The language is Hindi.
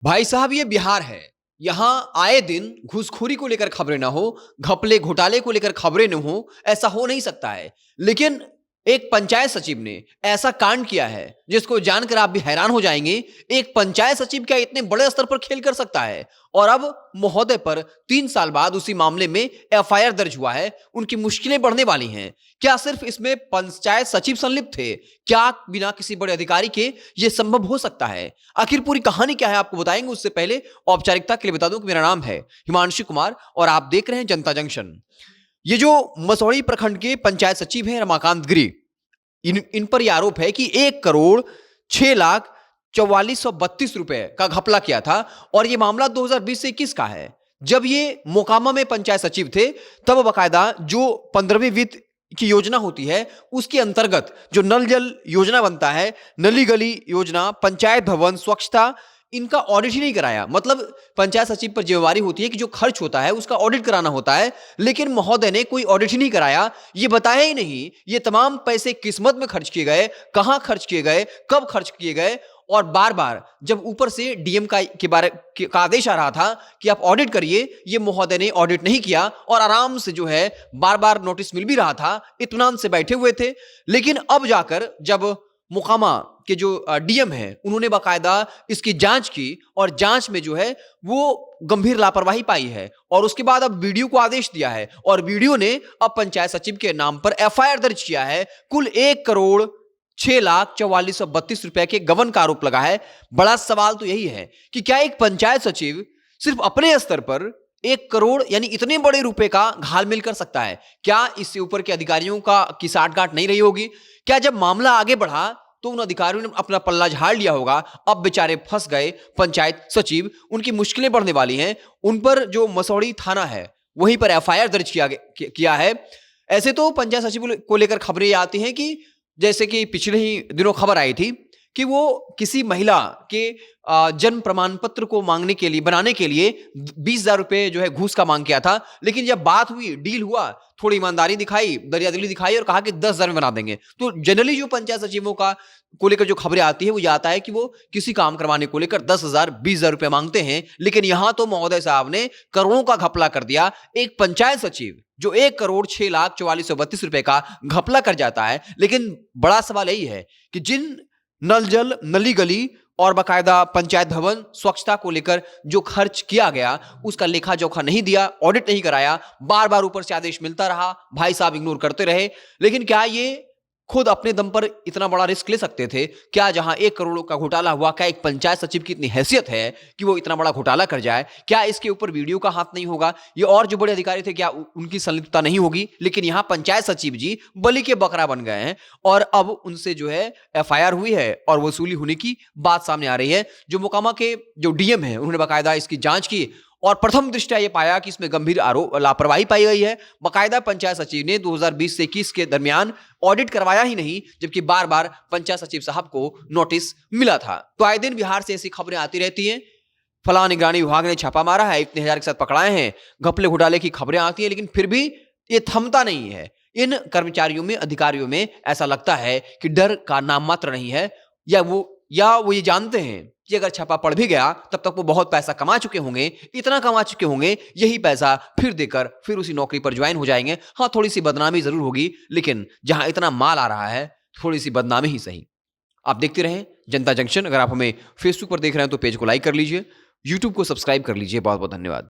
भाई साहब ये बिहार है। यहाँ आए दिन घूसखोरी को लेकर खबरें ना हो, घपले घोटाले को लेकर खबरें न हो, ऐसा हो नहीं सकता है। लेकिन एक पंचायत सचिव ने ऐसा कांड किया है जिसको जानकर आप भी हैरान हो जाएंगे। एक पंचायत सचिव क्या इतने बड़े स्तर पर खेल कर सकता है? और अब महोदय पर 3 साल बाद उसी मामले में एफआईआर दर्ज हुआ है। उनकी मुश्किलें बढ़ने वाली हैं। क्या सिर्फ इसमें पंचायत सचिव संलिप्त थे? क्या बिना किसी बड़े अधिकारी के यह संभव हो सकता है? आखिर पूरी कहानी क्या है आपको बताएंगे। उससे पहले औपचारिकता के लिए बता दूं कि मेरा नाम है हिमांशु कुमार और आप देख रहे हैं जनता जंक्शन। ये जो मसौढ़ी प्रखंड के पंचायत सचिव हैं रमाकांत गिरी, इन पर यह आरोप है कि 1,06,44,32 रुपए का घपला किया था। और यह मामला 2020 से 21 का है। जब ये मोकामा में पंचायत सचिव थे तब बकायदा जो 15वीं वित्त की योजना होती है उसके अंतर्गत जो नल जल योजना बनता है, नली गली योजना, पंचायत भवन, स्वच्छता, इनका ऑडिट ही नहीं कराया। मतलब पंचायत सचिव पर जिम्मेवारी होती है कि जो खर्च होता है उसका ऑडिट कराना होता है, लेकिन महोदय ने कोई ऑडिट ही नहीं कराया। ये बताया ही नहीं ये तमाम पैसे किस्मत में खर्च किए गए, कहां खर्च किए गए, कब खर्च किए गए। और बार बार जब ऊपर से डीएम का आदेश आ रहा था कि आप ऑडिट करिए, ये महोदय ने ऑडिट नहीं किया और आराम से जो है बार बार नोटिस मिल भी रहा था, इत्मीनान से बैठे हुए थे। लेकिन अब जाकर जब मोकामा के जो डीएम है उन्होंने बाकायदा इसकी जांच की और जांच में जो है वो गंभीर लापरवाही पाई है और उसके बाद अब वीडियो को आदेश दिया है और वीडियो ने अब पंचायत सचिव के नाम पर एफआईआर दर्ज किया है। कुल 1,06,44,32 रुपए के गबन का आरोप लगा है। बड़ा सवाल तो यही है कि क्या एक पंचायत सचिव सिर्फ अपने स्तर पर 1 करोड़ यानी इतने बड़े रुपए का घालमेल कर सकता है? क्या इससे ऊपर के अधिकारियों की साठगांठ नहीं रही होगी? क्या जब मामला आगे बढ़ा तो उन अधिकारियों ने अपना पल्ला झाड़ लिया होगा? अब बेचारे फंस गए पंचायत सचिव, उनकी मुश्किलें बढ़ने वाली हैं। उन पर जो मसौढ़ी थाना है वहीं पर एफआईआर दर्ज किया है। ऐसे तो पंचायत सचिव को लेकर खबरें आती हैं कि जैसे कि पिछले ही दिनों खबर आई थी कि वो किसी महिला के जन्म प्रमाण पत्र को बनाने के लिए 20,000 रुपए जो है घूस का मांग किया था। लेकिन जब बात हुई, डील हुआ, थोड़ी ईमानदारी दिखाई, दरियादिली दिखाई और कहा कि 10,000 में बना देंगे। तो जनरली जो पंचायत सचिवों को लेकर जो खबरें आती है वो ये आता है कि वो किसी काम करवाने को लेकर 10,000 20,000 रुपए मांगते हैं। लेकिन यहां तो महोदय साहब ने करोड़ों का घपला कर दिया। एक पंचायत सचिव जो 1,06,44,32 रुपए का घपला कर जाता है। लेकिन बड़ा सवाल यही है कि जिन नल जल, नली गली और बकायदा पंचायत भवन, स्वच्छता को लेकर जो खर्च किया गया उसका लेखा जोखा नहीं दिया, ऑडिट नहीं कराया, बार बार ऊपर से आदेश मिलता रहा, भाई साहब इग्नोर करते रहे। लेकिन क्या ये खुद अपने दम पर इतना बड़ा रिस्क ले सकते थे? क्या जहां 1 करोड़ का घोटाला हुआ, क्या एक पंचायत सचिव की इतनी हैसियत है कि वो इतना बड़ा घोटाला कर जाए? क्या इसके ऊपर वीडियो का हाथ नहीं होगा? ये और जो बड़े अधिकारी थे क्या उनकी संलिप्तता नहीं होगी? लेकिन यहां पंचायत सचिव जी बलि के बकरा बन गए हैं और अब उनसे जो है एफआईआर हुई है और वसूली होने की बात सामने आ रही है। जो मोकामा के जो डीएम है उन्होंने बाकायदा इसकी जांच की और प्रथम दृष्टया यह पाया कि इसमें गंभीर लापरवाही पाई गई है। बाकायदा पंचायत सचिव ने 2020 से 21 के दरमियान ऑडिट करवाया ही नहीं, जबकि बार बार पंचायत सचिव साहब को नोटिस मिला था। तो आए दिन बिहार से ऐसी खबरें आती रहती हैं, फलां निगरानी विभाग ने छापा मारा है, इतने हजार के साथ पकड़ाए हैं, घपले घोटाले की खबरें आती हैं, लेकिन फिर भी ये थमता नहीं है। इन कर्मचारियों में, अधिकारियों में ऐसा लगता है कि डर का नाम मात्र नहीं है, या वो ये जानते हैं कि अगर छापा पड़ भी गया तब तक वो बहुत पैसा कमा चुके होंगे, इतना कमा चुके होंगे, यही पैसा फिर देकर फिर उसी नौकरी पर ज्वाइन हो जाएंगे। हाँ, थोड़ी सी बदनामी जरूर होगी, लेकिन जहां इतना माल आ रहा है थोड़ी सी बदनामी ही सही। आप देखते रहें जनता जंक्शन। अगर आप हमें फेसबुक पर देख रहे हैं तो पेज को लाइक कर लीजिए, यूट्यूब को सब्सक्राइब कर लीजिए। बहुत बहुत धन्यवाद।